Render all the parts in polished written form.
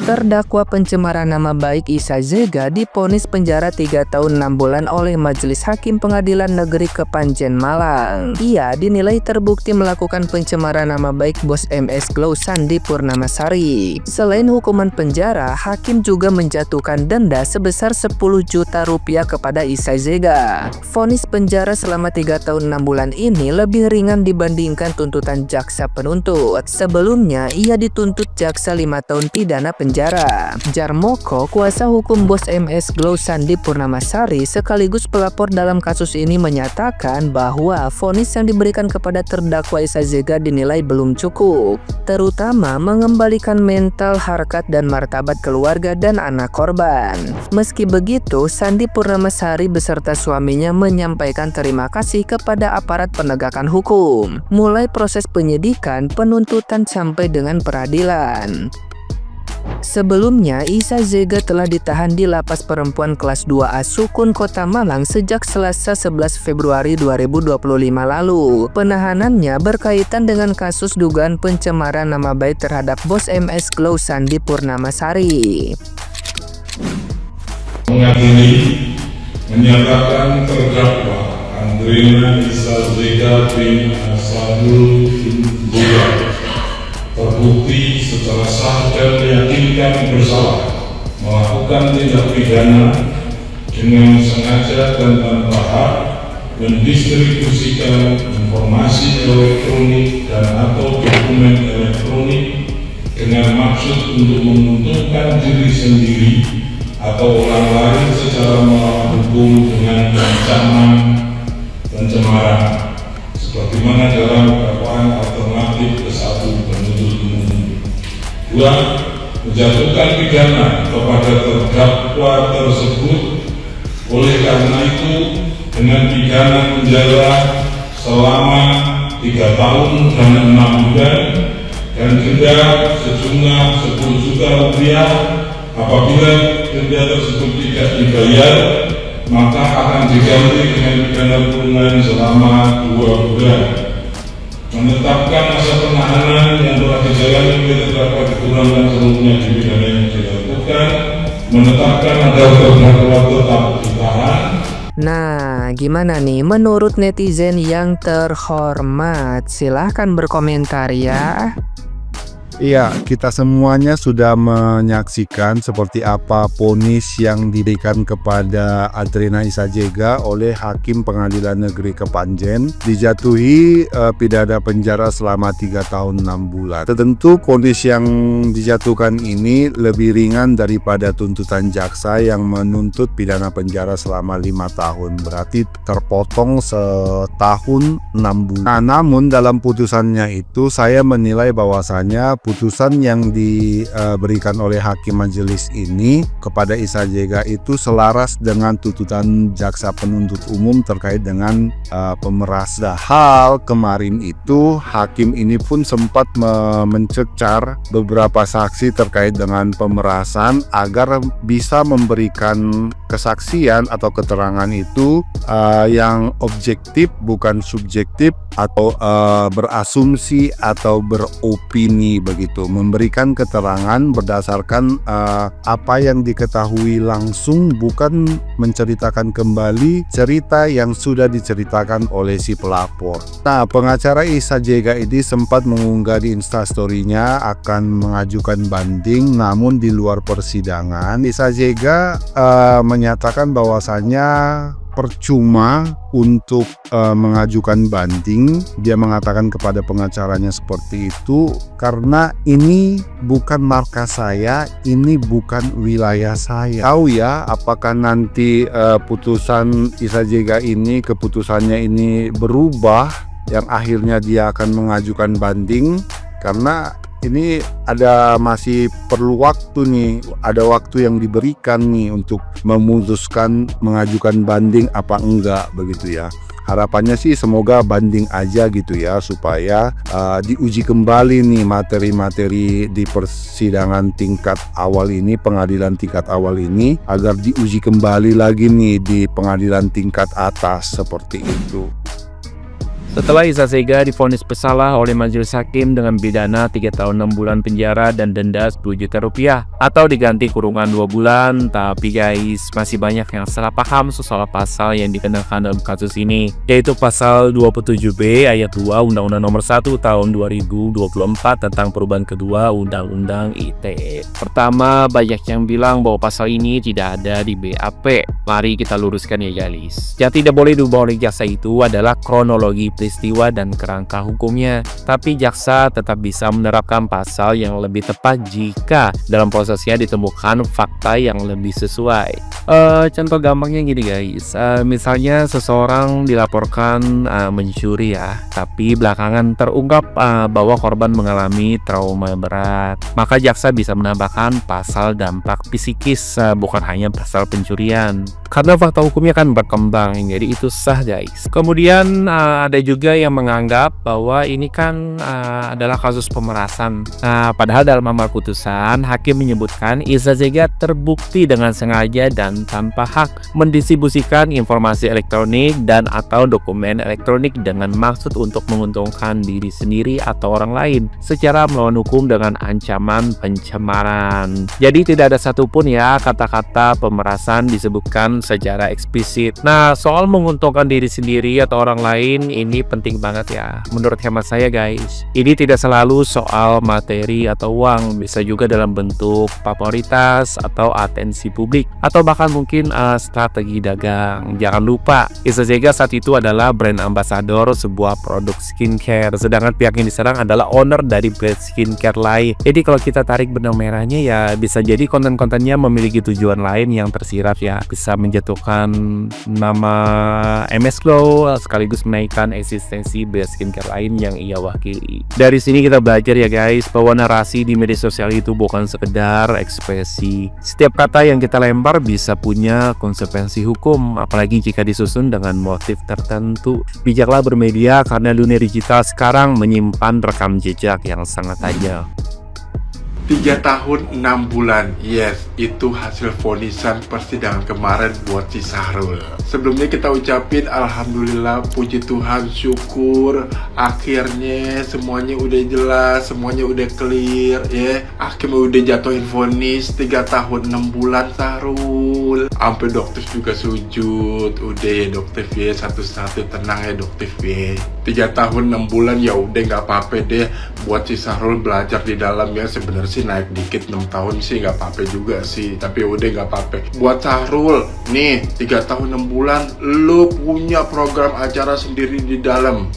Terdakwa pencemaran nama baik Isa Zega divonis penjara 3 tahun 6 bulan oleh Majelis Hakim Pengadilan Negeri Kepanjen Malang. Ia dinilai terbukti melakukan pencemaran nama baik bos MS Glow Sandi Purnamasari. Selain hukuman penjara, hakim juga menjatuhkan denda sebesar 10 juta rupiah kepada Isa Zega. Vonis penjara selama 3 tahun 6 bulan ini lebih ringan dibandingkan tuntutan jaksa penuntut. Sebelumnya, ia dituntut jaksa 5 tahun pidana penjara. Jarmoko, kuasa hukum bos MS Glow Sandi Purnamasari sekaligus pelapor dalam kasus ini menyatakan bahwa vonis yang diberikan kepada terdakwa Isa Zega dinilai belum cukup, terutama mengembalikan mental, harkat, dan martabat keluarga dan anak korban. Meski begitu, Sandi Purnamasari beserta suaminya menyampaikan terima kasih kepada aparat penegakan hukum, mulai proses penyidikan, penuntutan sampai dengan peradilan. Sebelumnya, Isa Zega telah ditahan di Lapas Perempuan Kelas 2A Sukun Kota Malang sejak Selasa 11 Februari 2025 lalu. Penahanannya berkaitan dengan kasus dugaan pencemaran nama baik terhadap bos MS Glow Sandi Purnamasari. Mengadili menyatakan terdakwa Andrina Isa Zega bin Asadul Buya terbukti secara sah dan meyakinkan bersalah melakukan tindak pidana dengan sengaja dan tanpa hak mendistribusikan informasi elektronik dan atau dokumen elektronik dengan maksud untuk menguntungkan diri sendiri atau orang lain secara melawan hukum dengan ancaman pencemaran sebagaimana dalam dakwaan alternatif ke-1 penuntut umum. 2. Menjatuhkan pidana kepada terdakwa tersebut. Oleh karena itu, dengan pidana penjara selama 3 tahun dan 6 bulan dan denda sejumlah 10 juta rupiah. Apabila denda tersebut tidak dibayar, maka akan diganti dengan pidana kurungan selama 2 bulan. Menetapkan masa penahanan yang telah dijalani oleh terdakwa dikurangkan seluruhnya di pidana yang dilakukan. Menetapkan agar terdakwa tetap ditahan. Nah, gimana nih menurut netizen yang terhormat? Silahkan berkomentar ya. Iya, kita semuanya sudah menyaksikan seperti apa vonis yang diberikan kepada Andrina Isa Zega oleh Hakim Pengadilan Negeri Kepanjen, dijatuhi pidana penjara selama 3 tahun 6 bulan. Tentu vonis yang dijatuhkan ini lebih ringan daripada tuntutan jaksa yang menuntut pidana penjara selama 5 tahun, berarti terpotong setahun 6 bulan. Nah, namun dalam putusannya itu saya menilai bahwasanya putusan yang diberikan oleh hakim majelis ini kepada Isa Zega itu selaras dengan tuntutan jaksa penuntut umum terkait dengan pemerasan. Hal kemarin itu hakim ini pun sempat mencecar beberapa saksi terkait dengan pemerasan agar bisa memberikan kesaksian atau keterangan itu yang objektif bukan subjektif atau berasumsi atau beropini begitu, memberikan keterangan berdasarkan apa yang diketahui langsung, bukan menceritakan kembali cerita yang sudah diceritakan oleh si pelapor. Nah, pengacara Isa Zega ini sempat mengunggah di Instastory-nya akan mengajukan banding, namun di luar persidangan Isa Zega menyatakan bahwasannya percuma untuk mengajukan banding. Dia mengatakan kepada pengacaranya seperti itu, karena ini bukan markas saya, ini bukan wilayah saya. Tahu ya, apakah nanti putusan Isa Zega ini, keputusannya ini berubah, yang akhirnya dia akan mengajukan banding, karena ini masih perlu waktu nih, ada waktu yang diberikan nih untuk memutuskan mengajukan banding apa enggak begitu ya. Harapannya sih semoga banding aja gitu ya, supaya diuji kembali nih materi-materi di persidangan tingkat awal ini, pengadilan tingkat awal ini, agar diuji kembali lagi nih di pengadilan tingkat atas seperti itu. Setelah Isa Zega divonis bersalah oleh majelis hakim dengan pidana 3 tahun 6 bulan penjara dan denda 10 juta rupiah atau diganti kurungan 2 bulan. Tapi guys, masih banyak yang salah paham soal pasal yang dikenakan dalam kasus ini, yaitu pasal 27B ayat 2 Undang-Undang Nomor 1 Tahun 2024 tentang perubahan kedua Undang-Undang ITE. Pertama, banyak yang bilang bahwa pasal ini tidak ada di BAP. Mari kita luruskan ya guys. Yang tidak boleh diubah oleh jaksa itu adalah kronologi peristiwa dan kerangka hukumnya, tapi jaksa tetap bisa menerapkan pasal yang lebih tepat jika dalam prosesnya ditemukan fakta yang lebih sesuai. Contoh gampangnya gini guys, misalnya seseorang dilaporkan mencuri ya, tapi belakangan terungkap bahwa korban mengalami trauma berat, maka jaksa bisa menambahkan pasal dampak psikis, bukan hanya pasal pencurian, karena fakta hukumnya kan berkembang, jadi itu sah guys. Kemudian ada juga yang menganggap bahwa ini kan adalah kasus pemerasan. Padahal dalam amar putusan hakim menyebutkan Isa Zega terbukti dengan sengaja dan tanpa hak mendistribusikan informasi elektronik dan atau dokumen elektronik dengan maksud untuk menguntungkan diri sendiri atau orang lain secara melawan hukum dengan ancaman pencemaran. Jadi tidak ada satupun ya kata-kata pemerasan disebutkan secara eksplisit. Nah, soal menguntungkan diri sendiri atau orang lain ini penting banget ya menurut hemat saya guys. Ini tidak selalu soal materi atau uang, bisa juga dalam bentuk popularitas atau atensi publik atau bahkan mungkin strategi dagang. Jangan lupa Isa Zega saat itu adalah brand ambassador sebuah produk skincare, sedangkan pihak yang diserang adalah owner dari brand skincare lain. Jadi kalau kita tarik benang merahnya ya bisa jadi konten-kontennya memiliki tujuan lain yang tersirat ya, bisa menjatuhkan nama MS Glow sekaligus menaikkan eksistensi brand skincare lain yang ia wakili. Dari sini kita belajar ya guys bahwa narasi di media sosial itu bukan sekedar ekspresi. Setiap kata yang kita lempar bisa punya konsekuensi hukum, apalagi jika disusun dengan motif tertentu. Bijaklah bermedia karena dunia digital sekarang menyimpan rekam jejak yang sangat tajam. 3 tahun 6 bulan, yes, itu hasil vonisan persidangan kemarin buat si Syahrul. Sebelumnya kita ucapin alhamdulillah, puji Tuhan, syukur, akhirnya semuanya udah jelas, semuanya udah clear ya. Akhirnya udah jatuhin vonis 3 tahun 6 bulan Syahrul. Sampai dokter juga sujud. Udah ya dokter ya, satu-satu tenang ya dokter ya. 3 tahun 6 bulan ya udah nggak apa-apa deh buat si Syahrul belajar di dalam ya. Sebenarnya sih naik dikit 6 tahun sih nggak apa-apa juga sih, tapi udah nggak apa-apa buat Syahrul nih. 3 tahun 6 bulan lu punya program acara sendiri di dalam,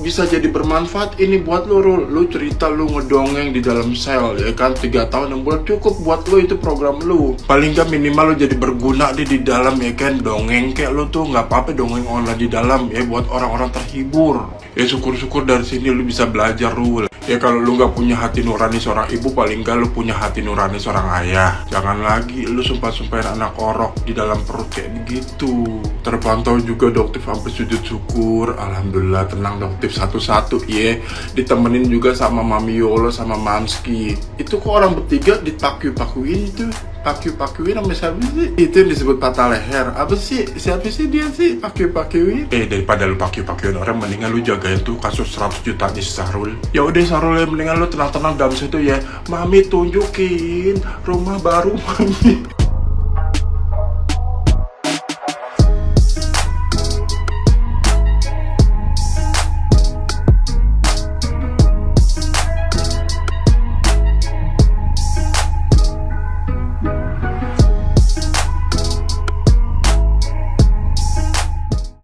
bisa jadi bermanfaat ini buat lu Rul. Lu cerita lu ngedongeng di dalam sel ya kan, 3 tahun 6 bulan cukup buat lu, itu program lu. Paling gak minimal lu jadi berguna di dalam ya kan. Dongeng kayak lu tuh nggak apa-apa dongeng online di dalam ya, buat orang-orang terhibur ya. Syukur-syukur dari sini lu bisa belajar Rul ya. Kalau lu nggak punya hati nurani seorang ibu, paling gak lu punya hati nurani seorang ayah. Jangan lagi lu sumpah-sumpahin anak orok di dalam perut kayak begitu. Terpantau juga dokter sampai sujud syukur, alhamdulillah tenang dokter satu-satu ya. Ditemenin juga sama Mami Yolo sama Mamski. Itu kok orang bertiga dipaku-pakuin tuh. Paku-pakuin sama siapa sih? Itu yang disebut patah leher. Apa sih? Siapa sih dia sih paku-pakuin? Daripada lu paku-pakuin orang, mendingan lu jagain tuh kasus 100 juta di Syahrul. Ya udah Syahrul ya, mendingan lu tenang-tenang dalam situ ya. Mami tunjukin rumah baru Mami.